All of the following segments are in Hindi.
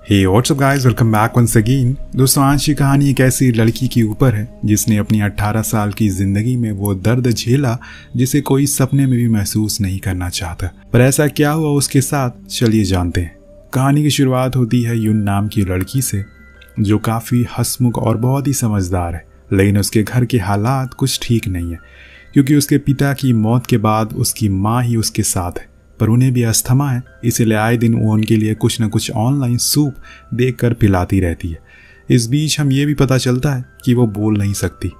हे what's up guys, welcome back once again. दोस्तों, आज की कहानी एक ऐसी लड़की के ऊपर है जिसने अपनी 18 साल की जिंदगी में वो दर्द झेला जिसे कोई सपने में भी महसूस नहीं करना चाहता। पर ऐसा क्या हुआ उसके साथ, चलिए जानते हैं। कहानी की शुरुआत होती है यून नाम की लड़की से जो काफ़ी हंसमुख और बहुत ही समझदार है। लेकिन उसके घर के हालात कुछ ठीक नहीं है क्योंकि उसके पिता की मौत के बाद उसकी माँ ही उसके साथ है। पर उन्हें भी अस्थमा है, इसलिए आए दिन वो उनके लिए कुछ न कुछ ऑनलाइन सूप देखकर पिलाती रहती है। इस बीच हम ये भी पता चलता है कि वो बोल नहीं सकती।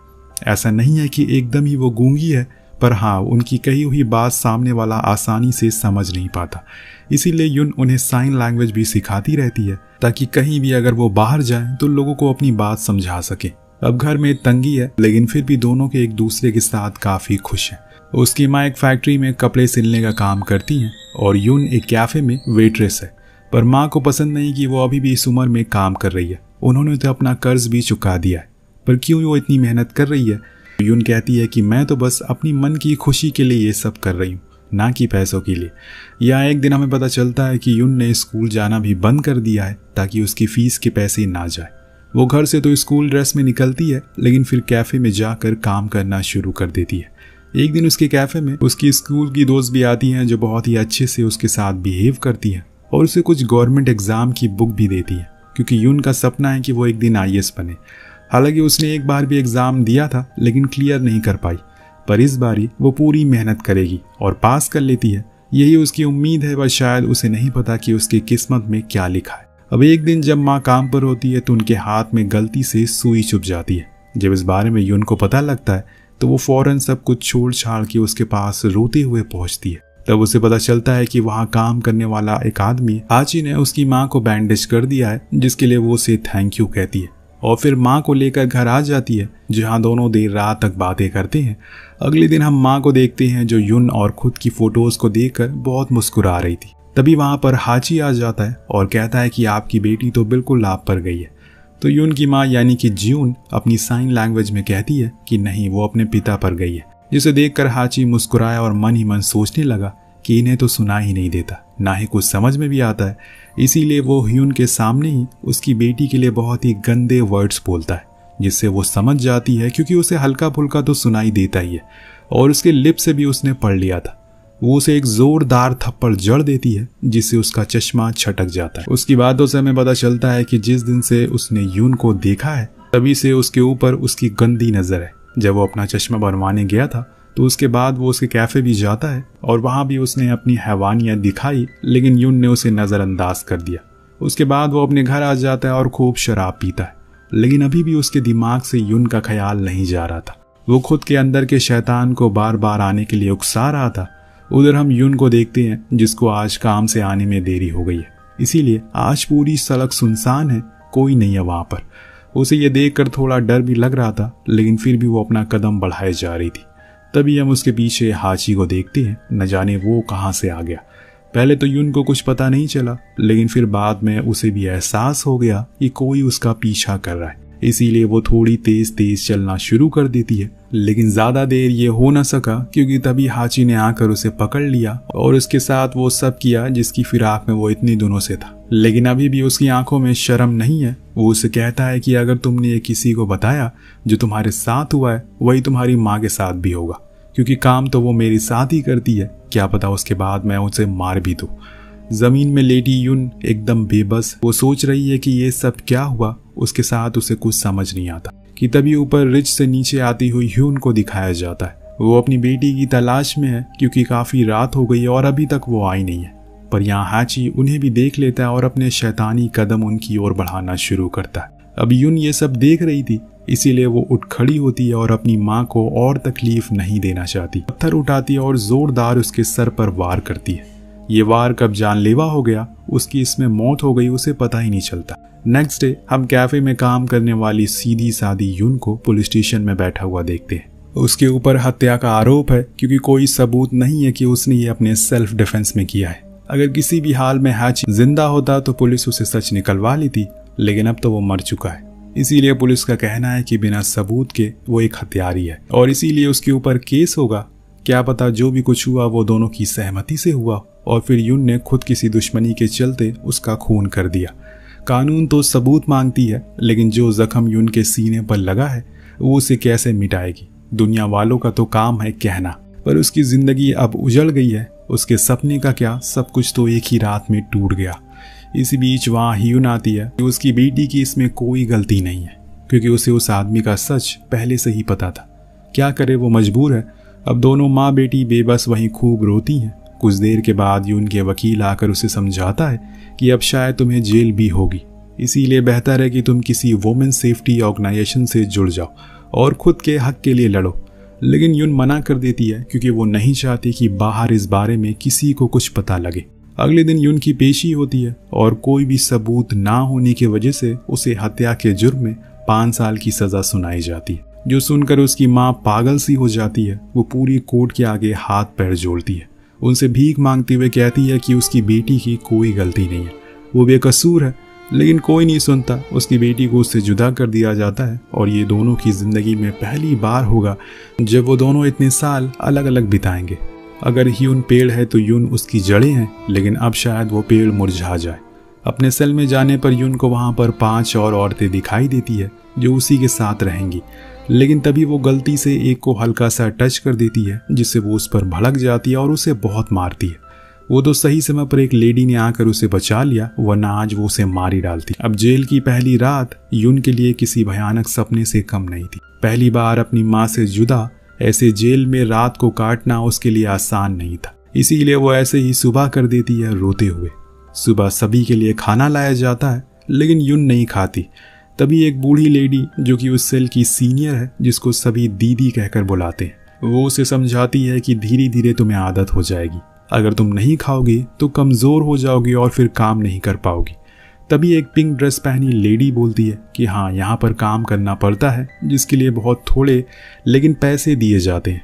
ऐसा नहीं है कि एकदम ही वो गूंगी है, पर हाँ, उनकी कही हुई बात सामने वाला आसानी से समझ नहीं पाता। इसीलिए यून उन्हें साइन लैंग्वेज भी सिखाती रहती है ताकि कहीं भी अगर वो बाहर जाए तो लोगों को अपनी बात समझा सके। अब घर में तंगी है, लेकिन फिर भी दोनों के एक दूसरे के साथ काफ़ी खुश हैं। उसकी माँ एक फैक्ट्री में कपड़े सिलने का काम करती हैं और यून एक कैफे में वेट्रेस है। पर माँ को पसंद नहीं कि वो अभी भी इस उम्र में काम कर रही है। उन्होंने तो अपना कर्ज भी चुका दिया है, पर क्यों वो इतनी मेहनत कर रही है। यून कहती है कि मैं तो बस अपनी मन की खुशी के लिए ये सब कर रही हूँ, ना कि पैसों के लिए। या एक दिन हमें पता चलता है कि यून ने स्कूल जाना भी बंद कर दिया है ताकि उसकी फीस के पैसे ना जाए। वो घर से तो स्कूल ड्रेस में निकलती है, लेकिन फिर कैफे में जाकर काम करना शुरू कर देती है। एक दिन उसके कैफे में उसकी स्कूल की दोस्त भी आती हैं जो बहुत ही अच्छे से उसके साथ बिहेव करती हैं और उसे कुछ गवर्नमेंट एग्जाम की बुक भी देती है क्योंकि यून का सपना है कि वो एक दिन आईएएस बने। हालांकि उसने एक बार भी एग्जाम दिया था लेकिन क्लियर नहीं कर पाई, पर इस बारी वो पूरी मेहनत करेगी और पास कर लेती है। यही उसकी उम्मीद है, बस शायद उसे नहीं पता कि उसकी किस्मत में क्या लिखा है। अब एक दिन जब माँ काम पर होती है तो उनके हाथ में गलती से सुई चुभ जाती है। जब इस बारे में यून को पता लगता है तो वो फौरन सब कुछ छोड़ छाड़ के उसके पास रोते हुए पहुंचती है। तब उसे पता चलता है कि वहाँ काम करने वाला एक आदमी हाची ने उसकी माँ को बैंडेज कर दिया है, जिसके लिए वो उसे थैंक यू कहती है और फिर माँ को लेकर घर आ जाती है, जहाँ दोनों देर रात तक बातें करते हैं। अगले दिन हम माँ को देखते हैं जो यून और खुद की फोटोज को देखकर बहुत मुस्कुरा रही थी। तभी वहाँ पर हाची आ जाता है और कहता है कि आपकी बेटी तो बिल्कुल लाभ पर गई है। तो यून की माँ यानी कि ज्यून अपनी साइन लैंग्वेज में कहती है कि नहीं, वो अपने पिता पर गई है। जिसे देखकर हाची मुस्कुराया और मन ही मन सोचने लगा कि इन्हें तो सुना ही नहीं देता, ना ही कुछ समझ में भी आता है। इसीलिए वो यून के सामने ही उसकी बेटी के लिए बहुत ही गंदे वर्ड्स बोलता है, जिससे वो समझ जाती है क्योंकि उसे हल्का फुल्का तो सुनाई देता ही है और उसके लिप से भी उसने पढ़ लिया था। वो उसे एक जोरदार थप्पड़ जड़ देती है जिससे उसका चश्मा छटक जाता है। उसकी बातों से हमें पता चलता है कि जिस दिन से उसने यून को देखा है तभी से उसके ऊपर उसकी गंदी नजर है। जब वो अपना चश्मा बनवाने गया था तो उसके बाद वो उसके कैफे भी जाता है और वहां भी उसने अपनी हैवानियत दिखाई, लेकिन यून ने उसे नजरअंदाज कर दिया। उसके बाद वो अपने घर आ जाता है और खूब शराब पीता है, लेकिन अभी भी उसके दिमाग से यून का ख्याल नहीं जा रहा था। वो खुद के अंदर के शैतान को बार बार आने के लिए उकसा रहा था। उधर हम यून को देखते हैं जिसको आज काम से आने में देरी हो गई है, इसीलिए आज पूरी सड़क सुनसान है, कोई नहीं है वहां पर। उसे ये देखकर थोड़ा डर भी लग रहा था, लेकिन फिर भी वो अपना कदम बढ़ाए जा रही थी। तभी हम उसके पीछे हाची को देखते हैं, न जाने वो कहां से आ गया। पहले तो यून को कुछ पता नहीं चला, लेकिन फिर बाद में उसे भी एहसास हो गया कि कोई उसका पीछा कर रहा है। इसीलिए वो थोड़ी तेज तेज चलना शुरू कर देती है, लेकिन ज्यादा देर ये हो न सका क्योंकि तभी हाची ने आकर उसे पकड़ लिया और उसके साथ वो सब किया जिसकी फिराक में वो इतनी दिनों से था। लेकिन अभी भी उसकी आंखों में शर्म नहीं है। वो उसे कहता है कि अगर तुमने ये किसी को बताया जो तुम्हारे साथ हुआ है, वही तुम्हारी माँ के साथ भी होगा, क्योंकि काम तो वो मेरे साथ ही करती है, क्या पता उसके बाद मैं उसे मार भी दूं। जमीन में लेटी यून एकदम बेबस, वो सोच रही है कि ये सब क्या हुआ उसके साथ, उसे कुछ समझ नहीं आता कि तभी ऊपर रिच से नीचे आती हुई यून को दिखाया जाता है। वो अपनी बेटी की तलाश में है क्योंकि काफी रात हो गई और अभी तक वो आई नहीं है। पर यहाँ हाची उन्हें भी देख लेता है और अपने शैतानी कदम उनकी ओर बढ़ाना शुरू करता है। अब यून ये सब देख रही थी, इसीलिए वो उठ खड़ी होती है और अपनी माँ को और तकलीफ नहीं देना चाहती। पत्थर उठाती है और जोरदार उसके सर पर वार करती है। ये वार कब जानलेवा हो गया, उसकी इसमें मौत हो गई, उसे पता ही नहीं चलता। नेक्स्ट डे हम कैफे में काम करने वाली सीधी सादी यून को पुलिस स्टेशन में बैठा हुआ देखते हैं। उसके ऊपर हत्या का आरोप है क्योंकि कोई सबूत नहीं है कि उसने ये अपने सेल्फ डिफेंस में किया है। अगर किसी भी हाल में हाची जिंदा होता तो पुलिस उसे सच निकलवा ली थी, लेकिन अब तो वो मर चुका है। इसीलिए पुलिस का कहना है कि बिना सबूत के वो एक हत्यारी है और इसीलिए उसके ऊपर केस होगा। क्या पता जो भी कुछ हुआ वो दोनों की सहमति से हुआ और फिर यून ने खुद किसी दुश्मनी के चलते उसका खून कर दिया। कानून तो सबूत मांगती है, लेकिन जो जख्म यून के सीने पर लगा है वो उसे कैसे मिटाएगी। दुनिया वालों का तो काम है कहना, पर उसकी जिंदगी अब उजड़ गई है। उसके सपने का क्या, सब कुछ तो एक ही रात में टूट गया। इसी बीच वहाँ ह्यून आती है कि उसकी बेटी की इसमें कोई गलती नहीं है, क्योंकि उसे उस आदमी का सच पहले से ही पता था। क्या करे, वो मजबूर है। अब दोनों माँ बेटी बेबस वहीं खूब रोती हैं। कुछ देर के बाद यून के वकील आकर उसे समझाता है कि अब शायद तुम्हें जेल भी होगी, इसीलिए बेहतर है कि तुम किसी वुमेन सेफ्टी ऑर्गेनाइजेशन से जुड़ जाओ और खुद के हक के लिए लड़ो। लेकिन यून मना कर देती है, क्योंकि वो नहीं चाहती कि बाहर इस बारे में किसी को कुछ पता लगे। अगले दिन यून की पेशी होती है और कोई भी सबूत ना होने की वजह से उसे हत्या के जुर्म में 5 साल की सजा सुनाई जाती है। जो सुनकर उसकी माँ पागल सी हो जाती है। वो पूरी कोर्ट के आगे हाथ पैर जोड़ती है, उनसे भीख मांगते हुए कहती है कि उसकी बेटी की कोई गलती नहीं है, वो बेकसूर है। लेकिन कोई नहीं सुनता। उसकी बेटी को उससे जुदा कर दिया जाता है और ये दोनों की जिंदगी में पहली बार होगा जब वो दोनों इतने साल अलग अलग बिताएंगे। अगर ह्यून पेड़ है तो यून उसकी जड़ें हैं, लेकिन अब शायद वो पेड़ मुरझा जाए। अपने सेल में जाने पर यून को वहाँ पर 5 और औरतें दिखाई देती है जो उसी के साथ रहेंगी। लेकिन तभी वो गलती से एक को हल्का सा टच कर देती है, जिससे वो उस पर भड़क जाती है और उसे बहुत मारती है। वो तो सही समय पर एक लेडी ने आकर उसे बचा लिया, वरना आज वो उसे मार ही डालती। अब जेल की पहली रात यून के लिए किसी भयानक सपने से कम नहीं थी। पहली बार अपनी माँ से जुदा ऐसे जेल में रात को काटना उसके लिए आसान नहीं था, इसीलिए वो ऐसे ही सुबह कर देती है रोते हुए। सुबह सभी के लिए खाना लाया जाता है, लेकिन यून नहीं खाती। तभी एक बूढ़ी लेडी जो कि उस सेल की सीनियर है, जिसको सभी दीदी कहकर बुलाते हैं, वो उसे समझाती है कि धीरे धीरे तुम्हें आदत हो जाएगी। अगर तुम नहीं खाओगी तो कमज़ोर हो जाओगी और फिर काम नहीं कर पाओगी। तभी एक पिंक ड्रेस पहनी लेडी बोलती है कि हाँ, यहाँ पर काम करना पड़ता है, जिसके लिए बहुत थोड़े लेकिन पैसे दिए जाते हैं।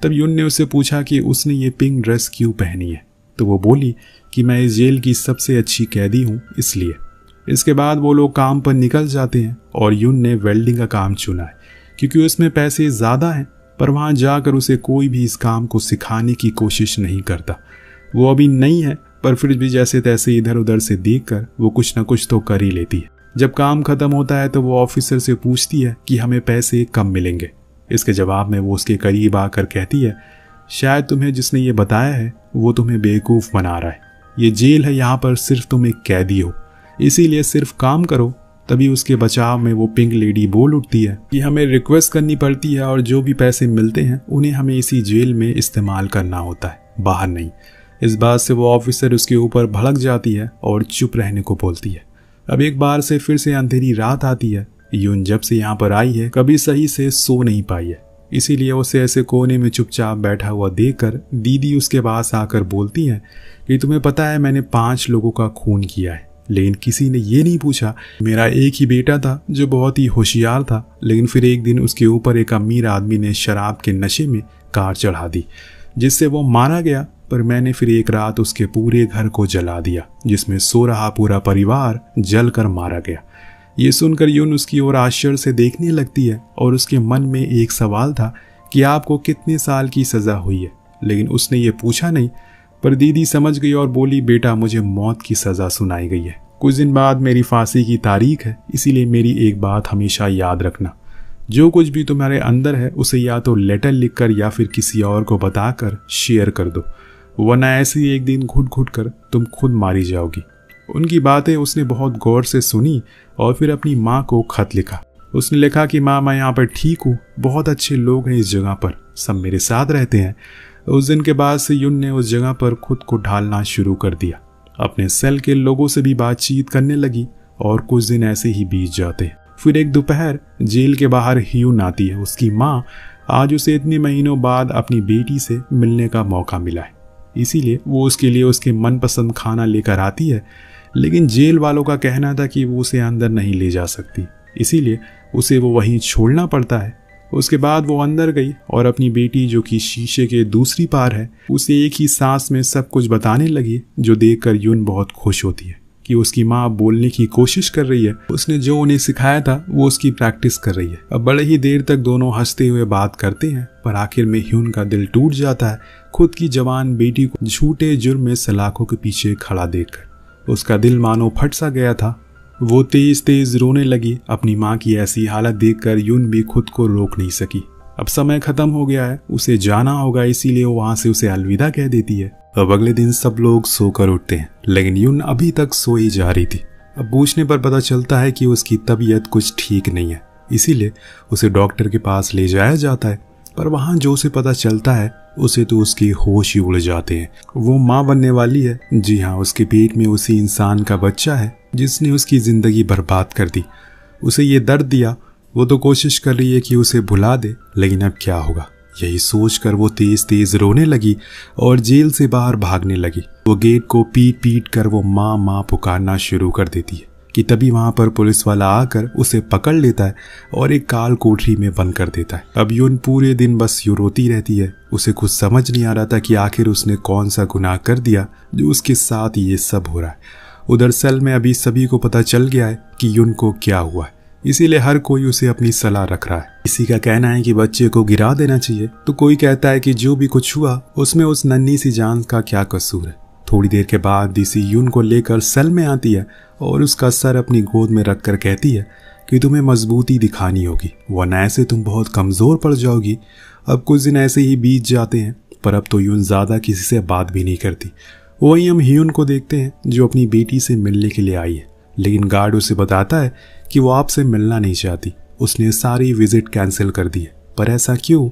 तब यून ने उससे पूछा कि उसने ये पिंक ड्रेस क्यों पहनी है, तो वो बोली कि मैं इस जेल की सबसे अच्छी कैदी हूँ, इसलिए। इसके बाद वो लोग काम पर निकल जाते हैं और यून ने वेल्डिंग का काम चुना है, क्योंकि उसमें पैसे ज़्यादा हैं। पर वहाँ जाकर उसे कोई भी इस काम को सिखाने की कोशिश नहीं करता। वो अभी नई है, पर फिर भी जैसे तैसे इधर उधर से देखकर वो कुछ न कुछ तो कर ही लेती है। जब काम खत्म होता है तो वो ऑफिसर से पूछती है कि हमें पैसे कब मिलेंगे। इसके जवाब में वो उसके करीब आकर कहती है, शायद तुम्हें जिसने ये बताया है वो तुम्हें बेवकूफ़ बना रहा है। ये जेल है, यहाँ पर सिर्फ तुम एक कैदी हो, इसीलिए सिर्फ काम करो। तभी उसके बचाव में वो पिंक लेडी बोल उठती है कि हमें रिक्वेस्ट करनी पड़ती है और जो भी पैसे मिलते हैं उन्हें हमें इसी जेल में इस्तेमाल करना होता है, बाहर नहीं। इस बात से वो ऑफिसर उसके ऊपर भड़क जाती है और चुप रहने को बोलती है। अब एक बार से फिर से अंधेरी रात आती है। यून जब से यहाँ पर आई है कभी सही से सो नहीं पाई है, इसीलिए उसे ऐसे कोने में चुपचाप बैठा हुआ देखकर दीदी उसके पास आकर बोलती है कि तुम्हें पता है मैंने 5 लोगों का खून किया है, लेकिन किसी ने ये नहीं पूछा। मेरा एक ही बेटा था जो बहुत ही होशियार था, लेकिन फिर एक दिन उसके ऊपर एक अमीर आदमी ने शराब के नशे में कार चढ़ा दी, जिससे वो मारा गया। पर मैंने फिर एक रात उसके पूरे घर को जला दिया, जिसमें सो रहा पूरा परिवार जलकर मारा गया। ये सुनकर यून उसकी ओर आश्चर्य से देखने लगती है और उसके मन में एक सवाल था कि आपको कितने साल की सज़ा हुई है, लेकिन उसने ये पूछा नहीं। पर दीदी समझ गई और बोली, बेटा मुझे मौत की सज़ा सुनाई गई है। कुछ दिन बाद मेरी फांसी की तारीख है, इसीलिए मेरी एक बात हमेशा याद रखना, जो कुछ भी तुम्हारे अंदर है उसे या तो लेटर लिखकर या फिर किसी और को बताकर शेयर कर दो, वरना ऐसे ही एक दिन घुट घुट कर तुम खुद मारी जाओगी। उनकी बातें उसने बहुत गौर से सुनी और फिर अपनी माँ को खत लिखा। उसने लिखा कि माँ, मैं यहाँ पर ठीक हूँ, बहुत अच्छे लोग हैं इस जगह पर, सब मेरे साथ रहते हैं। उस दिन के बाद से यून ने उस जगह पर खुद को ढालना शुरू कर दिया। अपने सेल के लोगों से भी बातचीत करने लगी और कुछ दिन ऐसे ही बीत जाते। फिर एक दोपहर जेल के बाहर ह्यून आती है। उसकी माँ आज उसे इतने महीनों बाद अपनी बेटी से मिलने का मौका मिला है, इसीलिए वो उसके लिए उसके मनपसंद खाना लेकर आती है। लेकिन जेल वालों का कहना था कि वो उसे अंदर नहीं ले जा सकती, इसीलिए उसे वो वहीं छोड़ना पड़ता है। उसके बाद वो अंदर गई और अपनी बेटी, जो कि शीशे के दूसरी पार है, उसे एक ही सांस में सब कुछ बताने लगी, जो देखकर यून बहुत खुश होती है कि उसकी माँ बोलने की कोशिश कर रही है। उसने जो उन्हें सिखाया था वो उसकी प्रैक्टिस कर रही है। अब बड़े ही देर तक दोनों हंसते हुए बात करते हैं, पर आखिर में ह्यून का दिल टूट जाता है खुद की जवान बेटी को झूठे जुर्म में सलाखों के पीछे खड़ा देखकर। उसका दिल मानो फट सा गया था। वो तेज तेज रोने लगी। अपनी माँ की ऐसी हालत देखकर यून भी खुद को रोक नहीं सकी। अब समय खत्म हो गया है, उसे जाना होगा, इसीलिए वो वहां से उसे अलविदा कह देती है। अब अगले दिन सब लोग सोकर उठते हैं, लेकिन यून अभी तक सो ही जा रही थी। अब पूछने पर पता चलता है कि उसकी तबीयत कुछ ठीक नहीं है, इसीलिए उसे डॉक्टर के पास ले जाया जाता है। पर वहां जो उसे पता चलता है उसे तो उसके होश ही उड़ जाते हैं। वो माँ बनने वाली है। जी हाँ, उसके पेट में उसी इंसान का बच्चा है जिसने उसकी जिंदगी बर्बाद कर दी, उसे ये दर्द दिया। वो तो कोशिश कर रही है कि उसे भुला दे, लेकिन अब क्या होगा, यही सोचकर वो तेज तेज रोने लगी और जेल से बाहर भागने लगी। वो गेट को पीट पीट कर वो माँ माँ पुकारना शुरू कर देती है कि तभी वहां पर पुलिस वाला आकर उसे पकड़ लेता है और एक काल कोठरी में बंद कर देता है। अब यून पूरे दिन बस यूं रोती रहती है। उसे कुछ समझ नहीं आ रहा था कि आखिर उसने कौन सा गुनाह कर दिया जो उसके साथ ये सब हो रहा है। उधर सेल में अभी सभी को पता चल गया है कि यून को क्या हुआ है, इसीलिए हर कोई उसे अपनी सलाह रख रहा है। किसी का कहना है कि बच्चे को गिरा देना चाहिए, तो कोई कहता है कि जो भी कुछ हुआ उसमें उस नन्ही सी जान का क्या कसूर है। थोड़ी देर के बाद डीसी यून को लेकर सेल में आती है और उसका सर अपनी गोद में रखकर कहती है कि तुम्हें मजबूती दिखानी होगी, वरना ऐसे तुम बहुत कमजोर पड़ जाओगी। अब कुछ दिन ऐसे ही बीत जाते हैं, पर अब तो यून ज्यादा किसी से बात भी नहीं करती। वहीं हम ह्यून को देखते हैं जो अपनी बेटी से मिलने के लिए आई है, लेकिन गार्ड उसे बताता है कि वो आपसे मिलना नहीं चाहती, उसने सारी विजिट कैंसिल कर दी है। पर ऐसा क्यों,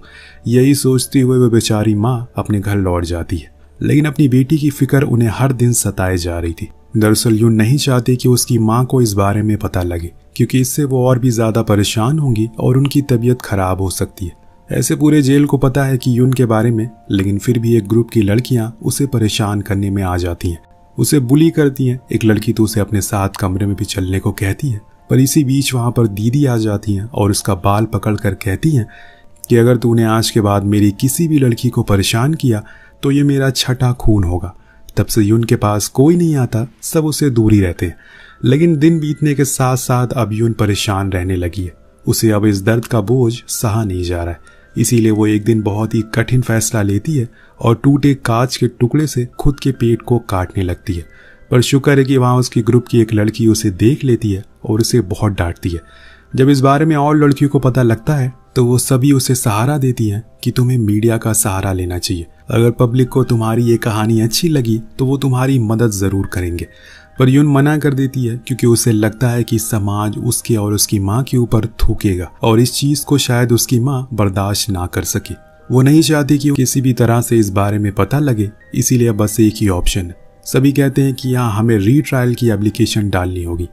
यही सोचते हुए वह बेचारी माँ अपने घर लौट जाती है। लेकिन अपनी बेटी की फिक्र उन्हें हर दिन सताए जा रही थी। दरअसल यून नहीं चाहती कि उसकी माँ को इस बारे में पता लगे, क्योंकि इससे वो और भी ज्यादा परेशान होंगी और उनकी तबीयत खराब हो सकती है। ऐसे पूरे जेल को पता है कि यून के बारे में, लेकिन फिर भी एक ग्रुप की लड़कियां उसे परेशान करने में आ जाती हैं, उसे बुली करती हैं। एक लड़की तो उसे अपने साथ कमरे में भी चलने को कहती है, पर इसी बीच वहां पर दीदी आ जाती हैं और उसका बाल पकड़कर कहती हैं कि अगर तूने आज के बाद मेरी किसी भी लड़की को परेशान किया तो ये मेरा छठा खून होगा। तब से यून के पास कोई नहीं आता, सब उसे दूर ही रहते हैं। लेकिन दिन बीतने के साथ साथ अब यून परेशान रहने लगी है। उसे अब इस दर्द का बोझ सहा नहीं जा रहा है, इसीलिए वो एक दिन बहुत ही कठिन फैसला लेती है और टूटे कांच के टुकड़े से खुद के पेट को काटने लगती है। पर शुक्र है कि वहां उसकी ग्रुप की एक लड़की उसे देख लेती है और उसे बहुत डांटती है। जब इस बारे में और लड़कियों को पता लगता है तो वो सभी उसे सहारा देती हैं कि तुम्हें मीडिया का सहारा लेना चाहिए। अगर पब्लिक को तुम्हारी ये कहानी अच्छी लगी तो वो तुम्हारी मदद जरूर करेंगे। पर यून मना कर देती है क्योंकि उसे लगता है कि समाज उसके और उसकी माँ के ऊपर थूकेगा और इस चीज को शायद उसकी माँ बर्दाश्त ना कर सके। वो नहीं चाहती कि किसी भी तरह से इस बारे में पता लगे, इसीलिए बस एक ही ऑप्शन है। सभी कहते हैं कि यहाँ हमें रीट्रायल की एप्लीकेशन डालनी होगी,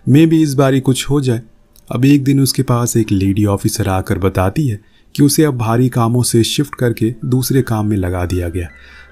मे भी इस बारी कुछ हो जाए। अब एक दिन उसके पास एक लेडी ऑफिसर आकर बताती है कि उसे अब भारी कामों से शिफ्ट करके दूसरे काम में लगा दिया गया,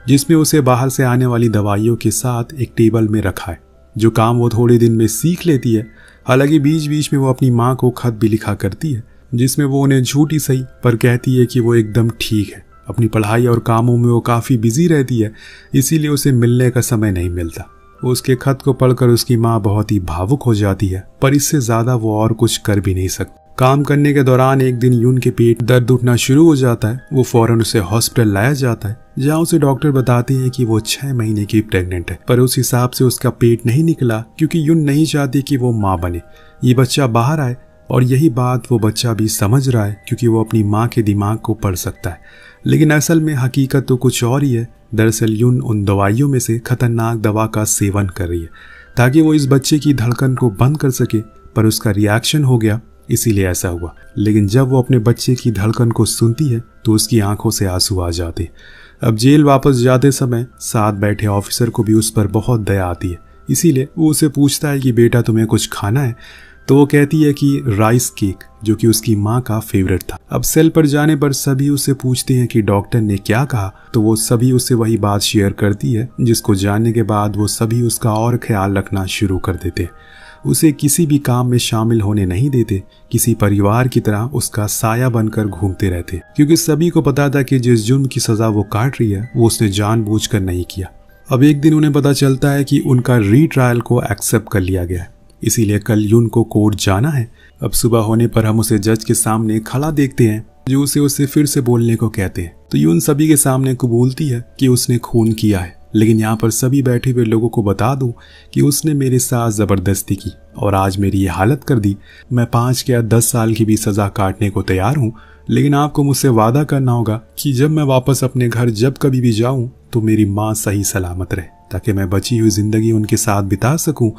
जिसमें उसे बाहर से आने वाली दवाइयों के साथ एक टेबल में रखा है, जो काम वो थोड़े दिन में सीख लेती है। हालांकि बीच बीच में वो अपनी माँ को खत भी लिखा करती है, जिसमें वो उन्हें झूठी सही पर कहती है कि वो एकदम ठीक है। अपनी पढ़ाई और कामों में वो काफ़ी बिजी रहती है, इसीलिए उसे मिलने का समय नहीं मिलता। उसके खत को पढ़कर उसकी माँ बहुत ही भावुक हो जाती है, पर इससे ज़्यादा वो और कुछ कर भी नहीं सकती। काम करने के दौरान एक दिन यून के पेट दर्द उठना शुरू हो जाता है। वो फौरन उसे हॉस्पिटल लाया जाता है, जहाँ उसे डॉक्टर बताते हैं कि वो 6 महीने की प्रेग्नेंट है। पर उस हिसाब से उसका पेट नहीं निकला, क्योंकि यून नहीं चाहती कि वो माँ बने, ये बच्चा बाहर आए। और यही बात वो बच्चा भी समझ रहा है, क्योंकि वो अपनी माँ के दिमाग को पढ़ सकता है। लेकिन असल में हकीकत तो कुछ और ही है। दरअसल यून उन दवाइयों में से खतरनाक दवा का सेवन कर रही है ताकि वो इस बच्चे की धड़कन को बंद कर सके, पर उसका रिएक्शन हो गया, इसीलिए ऐसा हुआ। लेकिन जब वो अपने बच्चे की धड़कन को सुनती है तो उसकी आंखों से आंसू आ जाते। अब जेल वापस जाते समय साथ बैठे ऑफिसर को भी उस पर बहुत दया आती है, इसीलिए वो उसे पूछता है कि बेटा तुम्हें कुछ खाना है, तो वो कहती है कि राइस केक, जो कि उसकी माँ का फेवरेट था। अब सेल पर जाने पर सभी उससे पूछते हैं कि डॉक्टर ने क्या कहा, तो वो सभी उससे वही बात शेयर करती है, जिसको जानने के बाद वो सभी उसका और ख्याल रखना शुरू कर देते हैं। उसे किसी भी काम में शामिल होने नहीं देते, किसी परिवार की तरह उसका साया बनकर घूमते रहते, क्योंकि सभी को पता था कि जिस जुर्म की सजा वो काट रही है वो उसने जानबूझकर नहीं किया। अब एक दिन उन्हें पता चलता है कि उनका रीट्रायल को एक्सेप्ट कर लिया गया है, इसीलिए कल यून को कोर्ट जाना है। अब सुबह होने पर हम उसे जज के सामने खड़ा देखते हैं, जो उसे फिर से बोलने को कहते हैं। तो यून सभी के सामने कबूलती है कि उसने खून किया है लेकिन यहाँ पर सभी बैठे हुए लोगों को बता दूं कि उसने मेरे साथ ज़बरदस्ती की और आज मेरी ये हालत कर दी। मैं 5 या 10 साल की भी सज़ा काटने को तैयार हूँ, लेकिन आपको मुझसे वादा करना होगा कि जब मैं वापस अपने घर जब कभी भी जाऊँ तो मेरी माँ सही सलामत रहे, ताकि मैं बची हुई ज़िंदगी उनके साथ बिता सकूँ।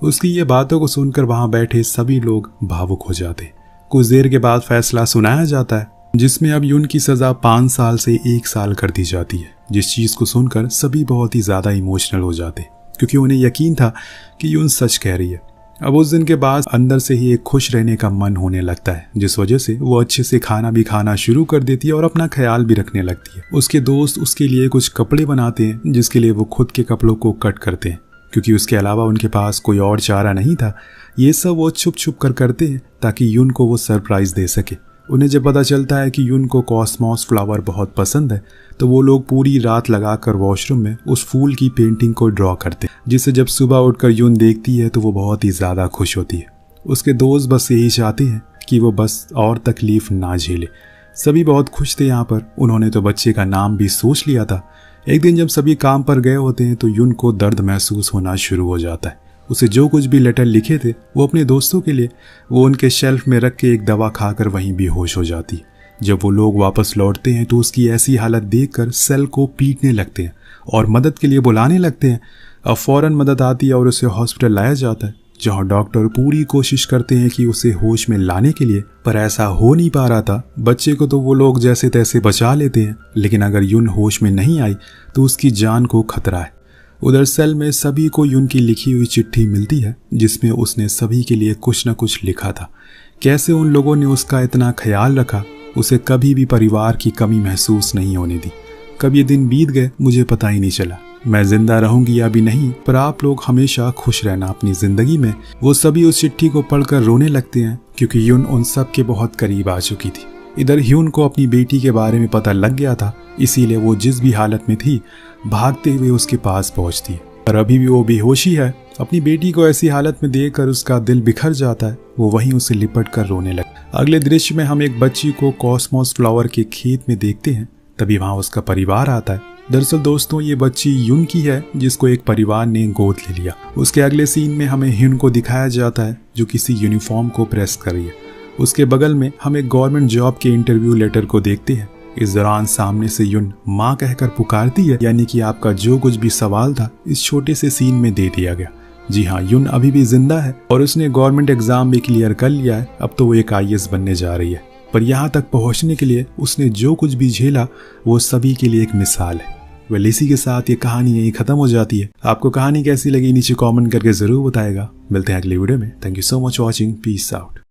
उसकी ये बातों को सुनकर वहाँ बैठे सभी लोग भावुक हो जाते। कुछ देर के बाद फैसला सुनाया जाता है, जिसमें अब यून की सज़ा 5 साल से 1 साल कर दी जाती है। जिस चीज़ को सुनकर सभी बहुत ही ज़्यादा इमोशनल हो जाते, क्योंकि उन्हें यकीन था कि यून सच कह रही है। अब उस दिन के बाद अंदर से ही एक खुश रहने का मन होने लगता है, जिस वजह से वो अच्छे से खाना भी खाना शुरू कर देती है और अपना ख्याल भी रखने लगती है। उसके दोस्त उसके लिए कुछ कपड़े बनाते हैं, जिसके लिए वो खुद के कपड़ों को कट करते हैं, क्योंकि उसके अलावा उनके पास कोई और चारा नहीं था। ये सब वो छुप छुप कर करते हैं ताकि यून को वो सरप्राइज दे सके। उन्हें जब पता चलता है कि यून को कॉस्मॉस फ्लावर बहुत पसंद है, तो वो लोग पूरी रात लगाकर वॉशरूम में उस फूल की पेंटिंग को ड्रॉ करते हैं, जिसे जब सुबह उठकर यून देखती है तो वो बहुत ही ज़्यादा खुश होती है। उसके दोस्त बस यही चाहते हैं कि वो बस और तकलीफ ना झेले। सभी बहुत खुश थे यहाँ पर। उन्होंने तो बच्चे का नाम भी सोच लिया था। एक दिन जब सभी काम पर गए होते हैं तो यून को दर्द महसूस होना शुरू हो जाता है। उसे जो कुछ भी लेटर लिखे थे वो अपने दोस्तों के लिए, वो उनके शेल्फ में रख के एक दवा खाकर वहीं बेहोश हो जाती। जब वो लोग वापस लौटते हैं तो उसकी ऐसी हालत देखकर सेल को पीटने लगते हैं और मदद के लिए बुलाने लगते हैं। अब फौरन मदद आती है और उसे हॉस्पिटल लाया जाता है, जहां डॉक्टर पूरी कोशिश करते हैं कि उसे होश में लाने के लिए, पर ऐसा हो नहीं पा रहा था। बच्चे को तो वो लोग जैसे तैसे बचा लेते हैं, लेकिन अगर यून होश में नहीं आई तो उसकी जान को खतरा है। उधर सेल में सभी को यून की लिखी हुई चिट्ठी मिलती है, जिसमें उसने सभी के लिए कुछ न कुछ लिखा था। कैसे उन लोगों ने उसका इतना ख्याल रखा, उसे कभी भी परिवार की कमी महसूस नहीं होने दी। कब ये दिन बीत गए मुझे पता ही नहीं चला। मैं जिंदा रहूंगी या भी नहीं, पर आप लोग हमेशा खुश रहना अपनी जिंदगी में। वो सभी उस चिट्ठी को पढ़कर रोने लगते हैं, क्योंकि यून उन सब के बहुत करीब आ चुकी थी। इधर ह्यून को अपनी बेटी के बारे में पता लग गया था, इसीलिए वो जिस भी हालत में थी भागते हुए उसके पास पहुंचती है। पर अभी भी वो बेहोशी है। अपनी बेटी को ऐसी हालत में देखकर उसका दिल बिखर जाता है। वो वहीं उसे लिपट कर रोने लगता। अगले दृश्य में हम एक बच्ची को कॉस्मॉस फ्लावर के खेत में देखते हैं। तभी वहां उसका परिवार आता है। दरअसल दोस्तों, ये बच्ची यून की है, जिसको एक परिवार ने गोद ले लिया। उसके अगले सीन में हमें ह्यून को दिखाया जाता है, जो किसी यूनिफॉर्म को प्रेस कर रही है। उसके बगल में हम एक गवर्नमेंट जॉब के इंटरव्यू लेटर को देखते हैं। इस दौरान सामने से यून माँ कहकर पुकारती है, यानी कि आपका जो कुछ भी सवाल था इस छोटे से सीन में दे दिया गया। जी हाँ, यून अभी भी जिंदा है और उसने गवर्नमेंट एग्जाम भी क्लियर कर लिया है। अब तो वो एक IAS बनने जा रही है। पर यहाँ तक पहुँचने के लिए उसने जो कुछ भी झेला वो सभी के लिए एक मिसाल है। वेल, इसी के साथ ये कहानी यहीं खत्म हो जाती है। आपको कहानी कैसी लगी नीचे कमेंट करके जरूर बताएगा। मिलते हैं अगले वीडियो में। Thank you so much watching. Peace out.